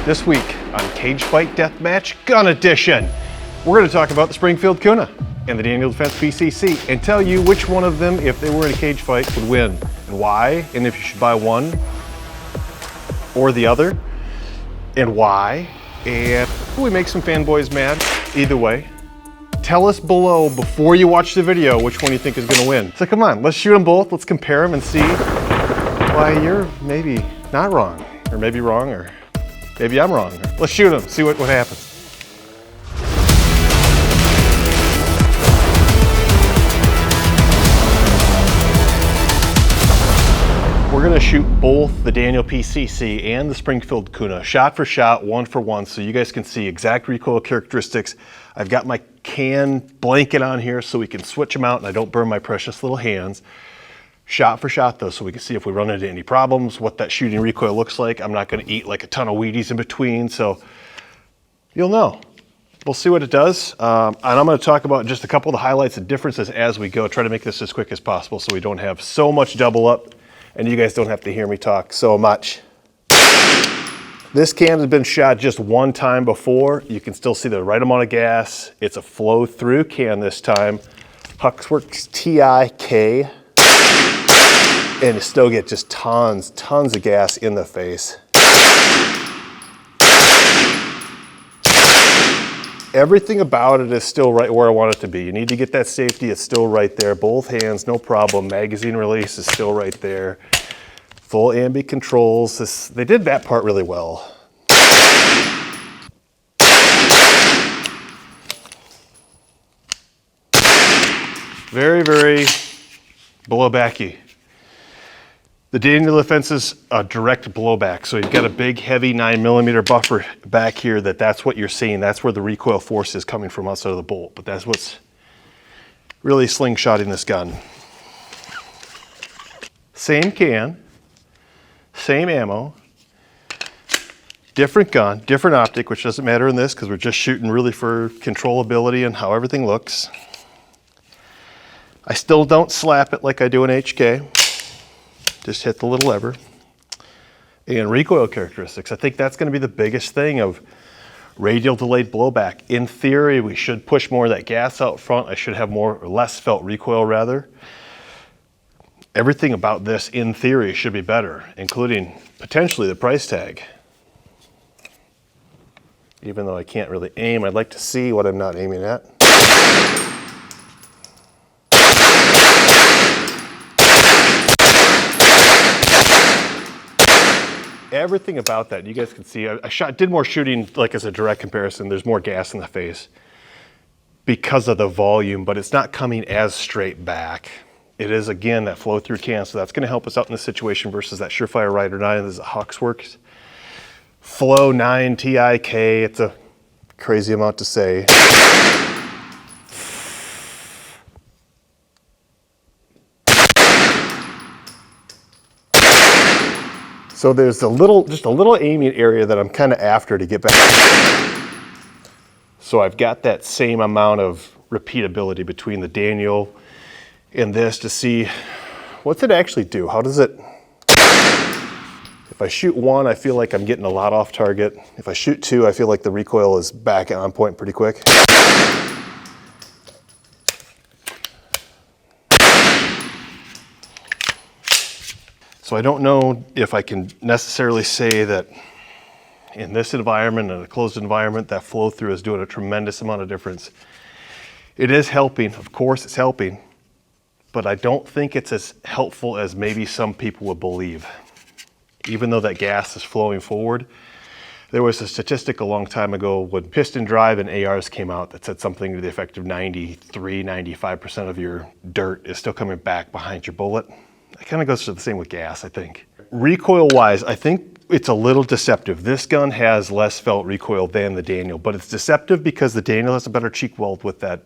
This week on Cage Fight Deathmatch Gun Edition, we're going to talk about the Springfield KUNA and the Daniel Defense PCC and tell you which one of them, if they were in a cage fight, would win and why, and if you should buy one or the other and why. And we make some fanboys mad either way. Tell us below before you watch the video which one you think is going to win. So come on, let's shoot them both, let's compare them and see why you're maybe not wrong, or maybe wrong, or maybe I'm wrong. Let's shoot them, see what happens. We're gonna shoot both the Daniel PCC and the Springfield KUNA, shot for shot, one for one, so you guys can see exact recoil characteristics. I've got my can blanket on here so we can switch them out and I don't burn my precious little hands. Shot for shot though, so we can see if we run into any problems, what that shooting recoil looks like. I'm not gonna eat like a ton of Wheaties in between, so you'll know. We'll see what it does. And I'm gonna talk about just a couple of the highlights and differences as we go. Try to make this as quick as possible so we don't have so much double up and you guys don't have to hear me talk so much. This can has been shot just one time before. You can still see the right amount of gas. It's a flow through can this time. Huxworks TIK. And you still get just tons of gas in the face. Everything about it is still right where I want it to be. You need to get that safety, it's still right there. Both hands, no problem. Magazine release is still right there. Full ambi controls. They did that part really well. Very blowbacky. The Daniel Defense is a direct blowback, so you've got a big, heavy 9mm buffer back here that's what you're seeing. That's where the recoil force is coming from outside of the bolt, but that's what's really slingshotting this gun. Same can, same ammo, different gun, different optic, which doesn't matter in this because we're just shooting really for controllability and how everything looks. I still don't slap it like I do in HK. Just hit the little lever. And recoil characteristics, I think that's going to be the biggest thing of radial delayed blowback. In theory, we should push more of that gas out front. I should have more or less felt recoil rather. Everything about this, in theory, should be better, including potentially the price tag. Even though I can't really aim, I'd like to see what I'm not aiming at. Everything about that, you guys can see, I did more shooting like as a direct comparison. There's more gas in the face because of the volume, but it's not coming as straight back. It is, again, that flow through can, so that's gonna help us out in this situation versus that Surefire Rider 9. This is a Huxworks Flow 9 TIK. It's a crazy amount to say. So there's just a little aiming area that I'm kind of after to get back. So I've got that same amount of repeatability between the Daniel and this to see what's it actually do. How does it, if I shoot one, I feel like I'm getting a lot off target. If I shoot two, I feel like the recoil is back on point pretty quick. So I don't know if I can necessarily say that in this environment, in a closed environment, that flow through is doing a tremendous amount of difference. It is helping, of course it's helping, but I don't think it's as helpful as maybe some people would believe. Even though that gas is flowing forward, there was a statistic a long time ago when piston drive and ARs came out that said something to the effect of 95% of your dirt is still coming back behind your bullet. It kind of goes to the same with gas, I think. Recoil-wise, I think it's a little deceptive. This gun has less felt recoil than the Daniel, but it's deceptive because the Daniel has a better cheek weld with that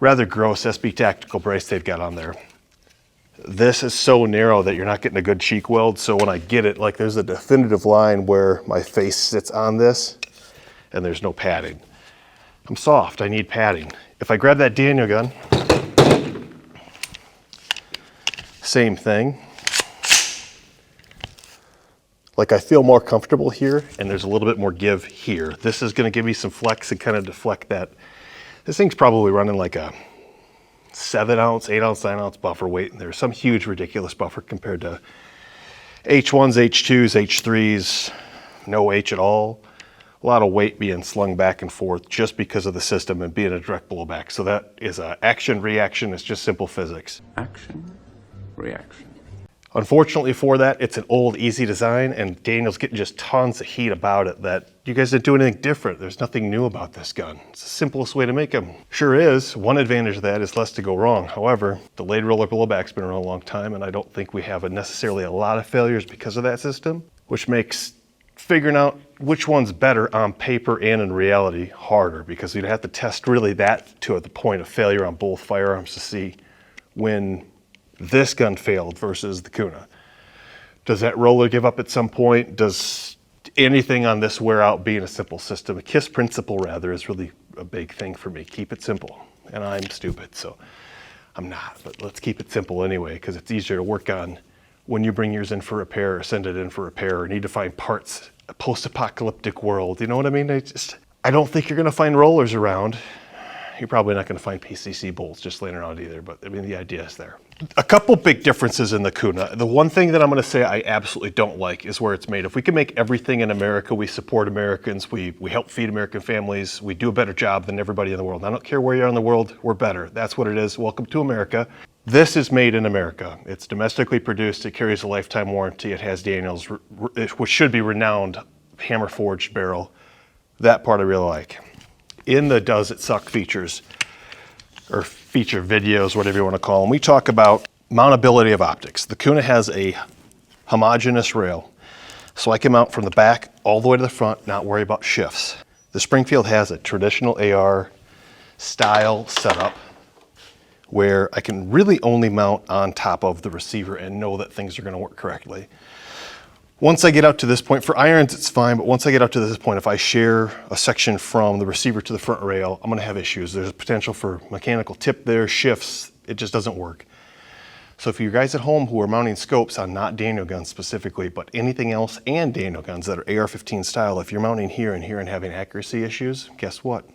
rather gross SB tactical brace they've got on there. This is so narrow that you're not getting a good cheek weld, so when I get it, like there's a definitive line where my face sits on this and there's no padding. I'm soft, I need padding. If I grab that Daniel gun, same thing. Like I feel more comfortable here and there's a little bit more give here. This is gonna give me some flex and kind of deflect that. This thing's probably running like a 7 ounce, 8 ounce, 9 ounce buffer weight. And there's some huge ridiculous buffer compared to H1s, H2s, H3s, no H at all. A lot of weight being slung back and forth just because of the system and being a direct blowback. So that is a action reaction. It's just simple physics. Action, reaction. Unfortunately for that, it's an old, easy design, and Daniel's getting just tons of heat about it that you guys didn't do anything different. There's nothing new about this gun. It's the simplest way to make them. Sure is. One advantage of that is less to go wrong. However, delayed roller blowback's been around a long time, and I don't think we have necessarily a lot of failures because of that system, which makes figuring out which one's better on paper and in reality harder, because you'd have to test really that to the point of failure on both firearms to see when this gun failed versus the KUNA. Does that roller give up at some point? Does anything on this wear out being a simple system? A KISS principle rather is really a big thing for me. Keep it simple. And I'm stupid, so I'm not, but let's keep it simple anyway, because it's easier to work on when you bring yours in for repair or send it in for repair or need to find parts, a post-apocalyptic world. You know what I mean? I don't think you're gonna find rollers around. You're probably not gonna find PCC bolts just laying around either, but I mean, the idea is there. A couple big differences in the KUNA. The one thing that I'm gonna say I absolutely don't like is where it's made. If we can make everything in America, we support Americans, we help feed American families, we do a better job than everybody in the world. I don't care where you are in the world, we're better. That's what it is. Welcome to America. This is made in America. It's domestically produced, it carries a lifetime warranty, it has Daniel's, which should be renowned, hammer forged barrel. That part I really like. In the Does It Suck features, or feature videos, whatever you want to call them, we talk about mountability of optics. The KUNA has a homogeneous rail, so I can mount from the back all the way to the front, not worry about shifts. The Springfield has a traditional AR style setup where I can really only mount on top of the receiver and know that things are going to work correctly. Once I get out to this point, for irons it's fine, but once I get out to this point, if I share a section from the receiver to the front rail, I'm gonna have issues. There's a potential for mechanical tip there, shifts, it just doesn't work. So if you guys at home who are mounting scopes on not Daniel guns specifically, but anything else and Daniel guns that are AR-15 style, if you're mounting here and having accuracy issues, guess what?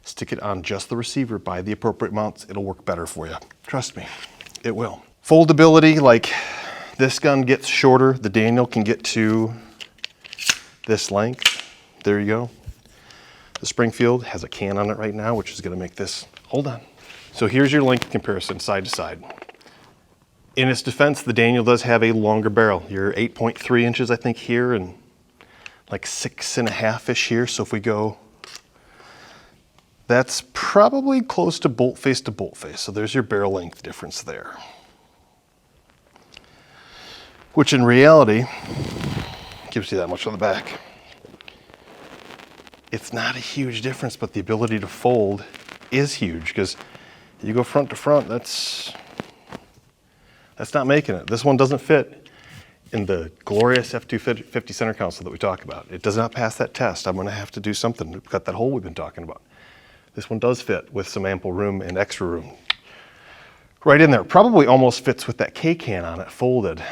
Stick it on just the receiver, buy the appropriate mounts, it'll work better for you. Trust me, it will. Foldability, like, this gun gets shorter. The Daniel can get to this length. There you go. The Springfield has a can on it right now, which is gonna make this, hold on. So here's your length comparison side to side. In its defense, the Daniel does have a longer barrel. You're 8.3 inches, I think, here, and like 6.5-ish here. So if we go, that's probably close to bolt face to bolt face. So there's your barrel length difference there. Which in reality gives you that much on the back. It's not a huge difference, but the ability to fold is huge, because you go front to front, that's not making it. This one doesn't fit in the glorious F250 center console that we talk about. It does not pass that test. I'm gonna have to do something to cut that hole we've been talking about. This one does fit with some ample room and extra room. Right in there, probably almost fits with that K-can on it, folded.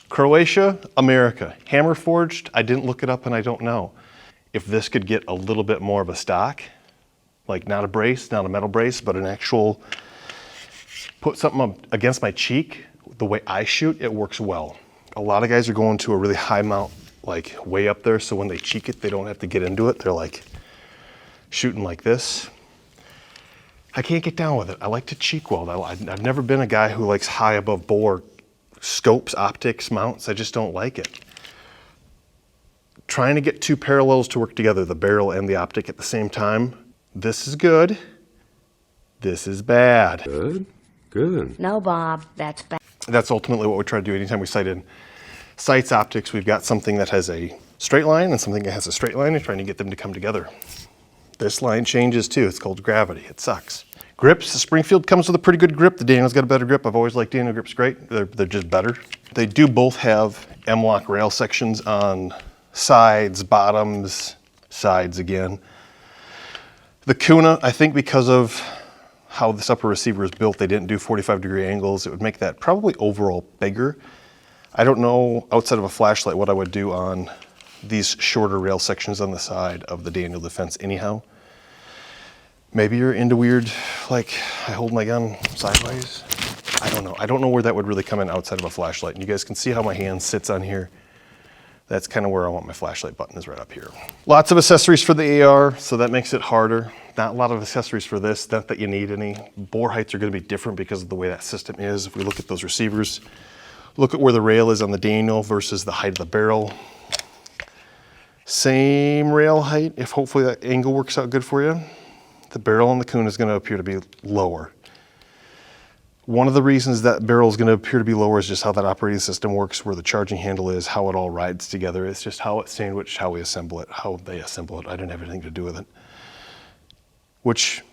Croatia, America. Hammer forged, I didn't look it up and I don't know. If this could get a little bit more of a stock, like not a brace, not a metal brace, but an actual, put something up against my cheek, the way I shoot, it works well. A lot of guys are going to a really high mount, like way up there, so when they cheek it, they don't have to get into it. They're like shooting like this. I can't get down with it. I like to cheek weld. I've never been a guy who likes high above bore scopes, optics, mounts. I just don't like it. Trying to get two parallels to work together, the barrel and the optic at the same time. This is good. This is bad. Good, good. No, Bob, that's bad. That's ultimately what we try to do anytime we sight in sights optics. We've got something that has a straight line and something that has a straight line and trying to get them to come together. This line changes too. It's called gravity. It sucks. Grips, the Springfield comes with a pretty good grip. The Daniel's got a better grip. I've always liked Daniel grips great. They're just better. They do both have M-lock rail sections on sides, bottoms, sides again. The KUNA, I think because of how this upper receiver is built, they didn't do 45-degree angles. It would make that probably overall bigger. I don't know, outside of a flashlight, what I would do on these shorter rail sections on the side of the Daniel Defense anyhow. Maybe you're into weird, like I hold my gun sideways. I don't know. I don't know where that would really come in outside of a flashlight. And you guys can see how my hand sits on here. That's kind of where I want my flashlight button, is right up here. Lots of accessories for the AR, so that makes it harder. Not a lot of accessories for this, not that you need any. Bore heights are going to be different because of the way that system is. If we look at those receivers, look at where the rail is on the Daniel versus the height of the barrel. Same rail height, if hopefully that angle works out good for you. The barrel on the KUNA is going to appear to be lower. One of the reasons that barrel is going to appear to be lower is just how that operating system works, where the charging handle is, how it all rides together. It's just how it's sandwiched, how we assemble it, how they assemble it. I didn't have anything to do with it, which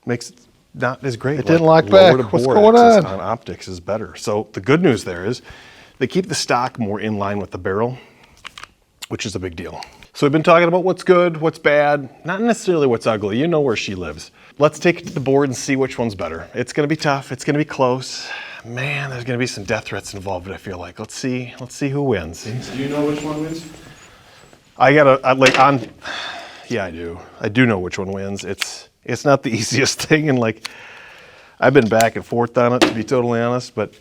makes it not as great. It didn't lock back. What's going on? On optics is better. So the good news there is they keep the stock more in line with the barrel, which is a big deal. So we've been talking about what's good, what's bad, not necessarily what's ugly. You know where she lives. Let's take it to the board and see which one's better. It's gonna be tough, it's gonna be close. Man, there's gonna be some death threats involved, I feel like. Let's see who wins. Do you know which one wins? Yeah, I do. I do know which one wins. It's not the easiest thing, and like, I've been back and forth on it, to be totally honest, but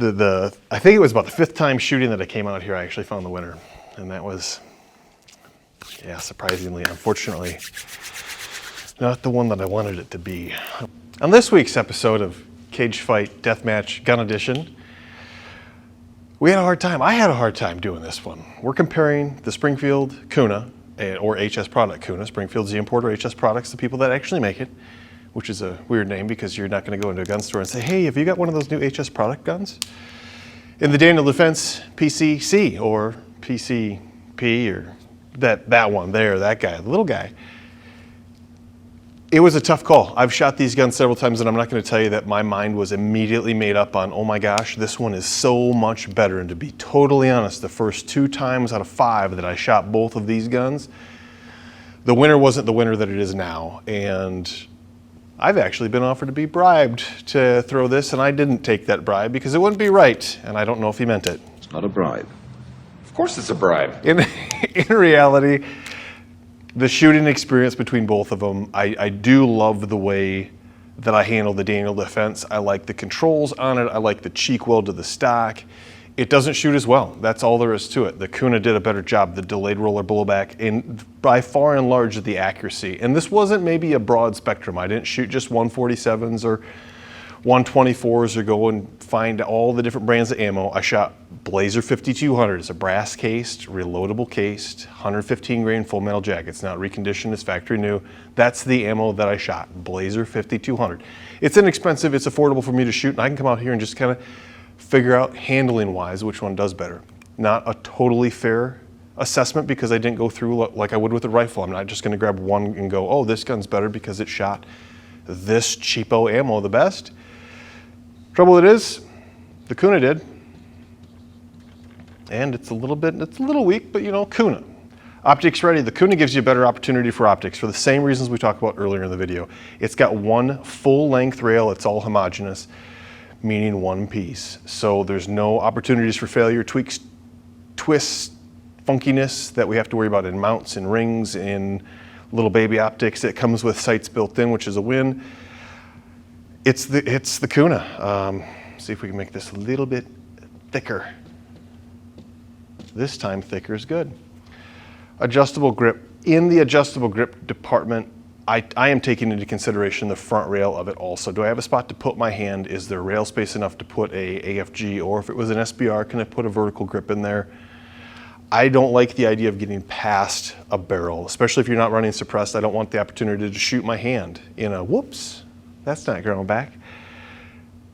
I think it was about the 5th time shooting that I came out here, I actually found the winner. And that was, yeah, surprisingly, unfortunately, not the one that I wanted it to be. On this week's episode of Cage Fight Deathmatch Gun Edition, we had a hard time. I had a hard time doing this one. We're comparing the Springfield KUNA, or HS product KUNA. Springfield's the importer, HS products, the people that actually make it, which is a weird name because you're not going to go into a gun store and say, hey, have you got one of those new HS product guns? In the Daniel Defense PCC, or PCP, or that one there, that guy, the little guy. It was a tough call. I've shot these guns several times, and I'm not going to tell you that my mind was immediately made up on, oh my gosh, this one is so much better. And to be totally honest, the first 2 times out of 5 that I shot both of these guns, the winner wasn't the winner that it is now. And I've actually been offered to be bribed to throw this, and I didn't take that bribe because it wouldn't be right, and I don't know if he meant it. It's not a bribe. Of course it's a bribe. In reality, the shooting experience between both of them, I do love the way that I handle the Daniel Defense. I like the controls on it. I like the cheek weld to the stock. It doesn't shoot as well. That's all there is to it. The KUNA did a better job, the delayed roller blowback, and by far and large the accuracy. And this wasn't maybe a broad spectrum. I didn't shoot just 147s or 124s or go and find all the different brands of ammo. I shot Blazer 5200. It's a brass cased, reloadable cased, 115 grain full metal jacket. It's not reconditioned, it's factory new. That's the ammo that I shot, Blazer 5200. It's inexpensive, it's affordable for me to shoot, and I can come out here and just kind of figure out handling wise which one does better. Not a totally fair assessment because I didn't go through like I would with a rifle. I'm not just gonna grab one and go, oh, this gun's better because it shot this cheapo ammo the best. Trouble it is, the KUNA did. And it's a little weak, but you know, KUNA. Optics ready, the KUNA gives you a better opportunity for optics for the same reasons we talked about earlier in the video. It's got one full length rail, it's all homogeneous, meaning one piece. So there's no opportunities for failure, tweaks, twists, funkiness that we have to worry about in mounts and rings, in little baby optics. It comes with sights built in, which is a win. It's the KUNA. See if we can make this a little bit thicker. This time thicker is good. Adjustable grip. In the adjustable grip department, I am taking into consideration the front rail of it also. Do I have a spot to put my hand? Is there rail space enough to put a AFG, or if it was an SBR, can I put a vertical grip in there? I don't like the idea of getting past a barrel, especially if you're not running suppressed. I don't want the opportunity to shoot my hand in a whoops. That's not going back.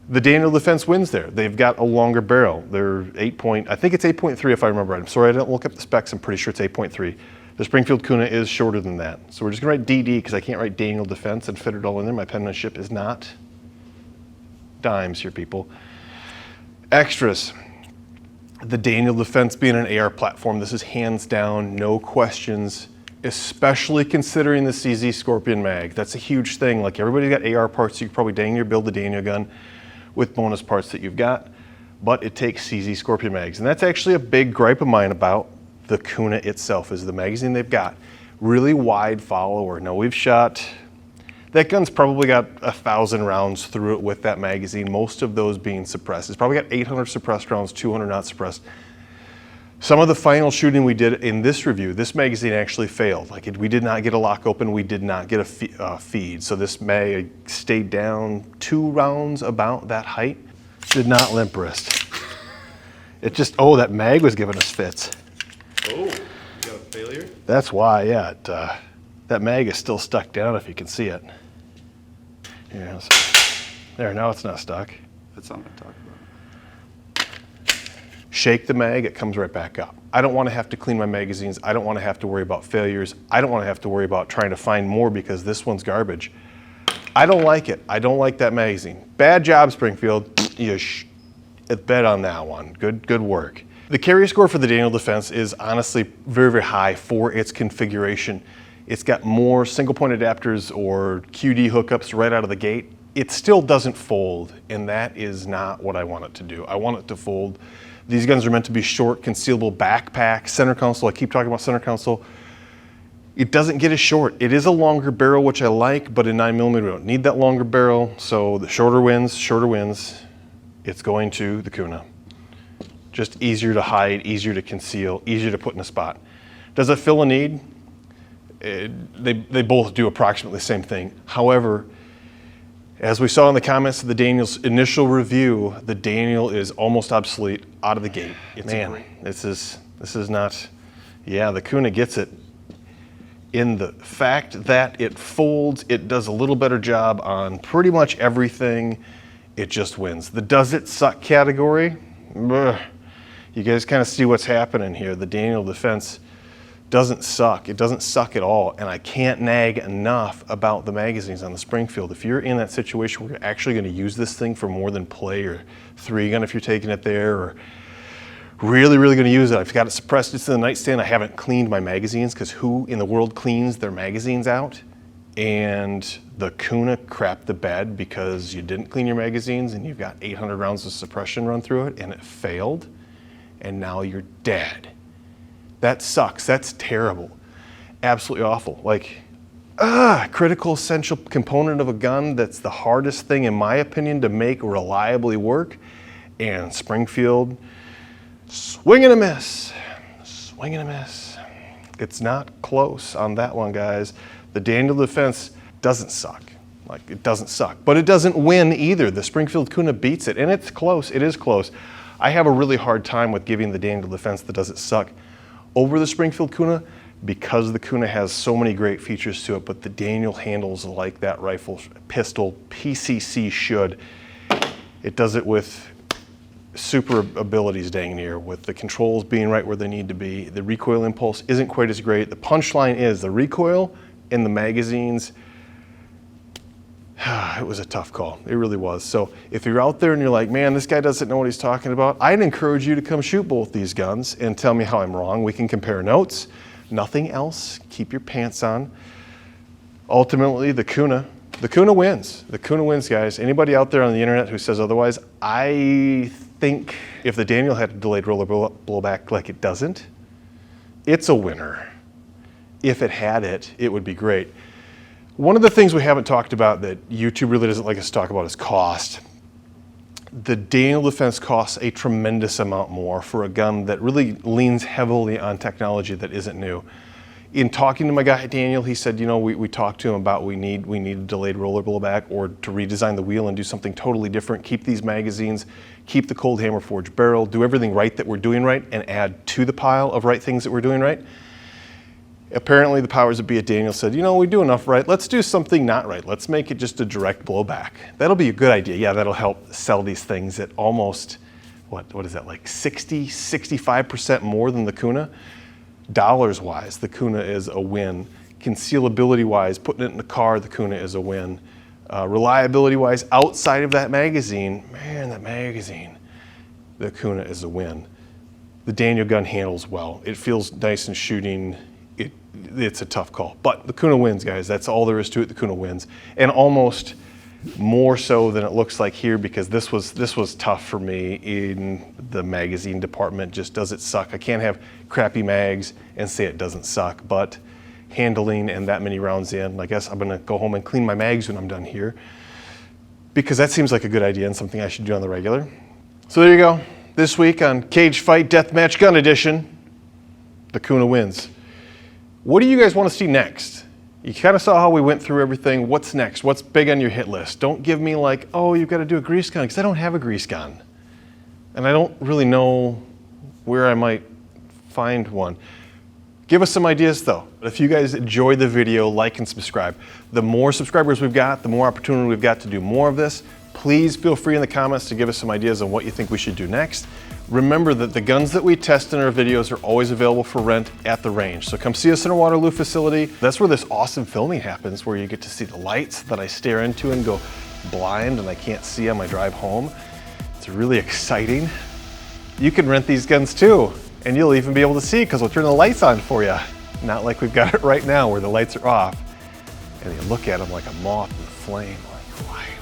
The Daniel Defense wins there. They've got a longer barrel. They're I think it's 8.3 if I remember right. I'm sorry I didn't look up the specs. I'm pretty sure it's 8.3. The Springfield KUNA is shorter than that. So we're just gonna write DD because I can't write Daniel Defense and fit it all in there. My penmanship is not dimes here, people. Extras. The Daniel Defense being an AR platform, this is hands down, no questions, especially considering the CZ Scorpion mag. That's a huge thing. Like, everybody's got AR parts, so you could probably dang near build the Daniel gun with bonus parts that you've got. but it takes CZ Scorpion mags. And that's actually a big gripe of mine about the KUNA itself, is the magazine they've got. Really wide follower. Now we've shot, that gun's probably got 1,000 rounds through it with that magazine, most of those being suppressed. It's probably got 800 suppressed rounds, 200 not suppressed. Some of the final shooting we did in this review, this magazine actually failed. Like we did not get a lock open, we did not get a feed. So this mag stayed down 2 rounds about that height. Did not limp wrist. It just, oh, that mag was giving us fits. Oh, you got a failure? That's why, yeah. That mag is still stuck down if you can see it. Yeah, so, there, now it's not stuck. That's something to talk about. Shake the mag, it comes right back up. I don't want to have to clean my magazines. I don't want to have to worry about failures. I don't want to have to worry about trying to find more because this one's garbage. I don't like it. I don't like that magazine. Bad job, Springfield. You bet on that one. Good work. The carry score for the Daniel Defense is honestly very, very high for its configuration. It's got more single point adapters or QD hookups right out of the gate. It still doesn't fold, and that is not what I want it to do. I want it to fold. These guns are meant to be short, concealable backpack, center console. I keep talking about center console. It doesn't get as short. It is a longer barrel, which I like, but in 9mm we don't need that longer barrel. So the shorter wins, it's going to the KUNA. Just easier to hide, easier to conceal, easier to put in a spot. Does it fill a need? They both do approximately the same thing. However, as we saw in the comments of the Daniel's initial review, the Daniel is almost obsolete out of the gate. Man, this is not, yeah, the KUNA gets it. In the fact that it folds, it does a little better job on pretty much everything. It just wins. The does it suck category, you guys kind of see what's happening here. The Daniel Defense doesn't suck. It doesn't suck at all. And I can't nag enough about the magazines on the Springfield. If you're in that situation where you're actually going to use this thing for more than play or 3-gun if you're taking it there, or really going to use it. I've got it suppressed. It's in the nightstand. I haven't cleaned my magazines because who in the world cleans their magazines out? And the KUNA crapped the bed because you didn't clean your magazines and you've got 800 rounds of suppression run through it and it failed. And now you're dead. That sucks. That's terrible. Absolutely awful. Like, critical essential component of a gun that's the hardest thing, in my opinion, to make reliably work. And Springfield, swing and a miss, swing and a miss. It's not close on that one, guys. The Daniel Defense doesn't suck. Like, it doesn't suck, but it doesn't win either. The Springfield KUNA beats it, and it's close. It is close. I have a really hard time with giving the Daniel Defense that doesn't suck over the Springfield KUNA because the KUNA has so many great features to it, but the Daniel handles like that rifle pistol PCC should. It does it with super abilities dang near, with the controls being right where they need to be. The recoil impulse isn't quite as great. The punchline is the recoil in the magazines. It was a tough call. It really was. So if you're out there and you're like, man, this guy doesn't know what he's talking about, I'd encourage you to come shoot both these guns and tell me how I'm wrong. We can compare notes. Nothing else. Keep your pants on. Ultimately, the KUNA wins. The KUNA wins, guys. Anybody out there on the internet who says otherwise, I think if the Daniel had a delayed roller blowback like it doesn't, it's a winner. If it had it, it would be great. One of the things we haven't talked about that YouTube really doesn't like us to talk about is cost. The Daniel Defense costs a tremendous amount more for a gun that really leans heavily on technology that isn't new. In talking to my guy Daniel, he said, you know, we talked to him about we need a delayed roller blowback or to redesign the wheel and do something totally different, keep these magazines, keep the cold hammer forged barrel, do everything right that we're doing right, and add to the pile of right things that we're doing right. Apparently the powers that be at Daniel said, you know, we do enough right, let's do something not right. Let's make it just a direct blowback. That'll be a good idea. Yeah, that'll help sell these things at almost, what is that, like 60, 65% more than the KUNA? Dollars-wise, the KUNA is a win. Concealability-wise, putting it in the car, the KUNA is a win. Reliability-wise, outside of that magazine, man, that magazine, the KUNA is a win. The Daniel gun handles well. It feels nice in shooting. It's a tough call, but the KUNA wins, guys. That's all there is to it. The KUNA wins. And almost more so than it looks like here, because this was tough for me in the magazine department. Just does it suck? I can't have crappy mags and say it doesn't suck, but handling and that many rounds in, I guess I'm gonna go home and clean my mags when I'm done here, because that seems like a good idea and something I should do on the regular. So there you go. This week on Cage Fight Deathmatch Gun Edition, the KUNA wins. What do you guys want to see next? You kind of saw how we went through everything. What's next? What's big on your hit list? Don't give me like, oh, you've got to do a grease gun, because I don't have a grease gun. And I don't really know where I might find one. Give us some ideas though. If you guys enjoyed the video, like and subscribe. The more subscribers we've got, the more opportunity we've got to do more of this. Please feel free in the comments to give us some ideas on what you think we should do next. Remember that the guns that we test in our videos are always available for rent at the range. So come see us in our Waterloo facility. That's where this awesome filming happens, where you get to see the lights that I stare into and go blind and I can't see on my drive home. It's really exciting. You can rent these guns too, and you'll even be able to see because we'll turn the lights on for you. Not like we've got it right now where the lights are off and you look at them like a moth in a flame. Like,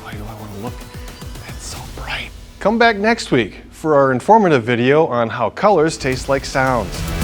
why do I want to look? That's so bright. Come back next week for our informative video on how colors taste like sounds.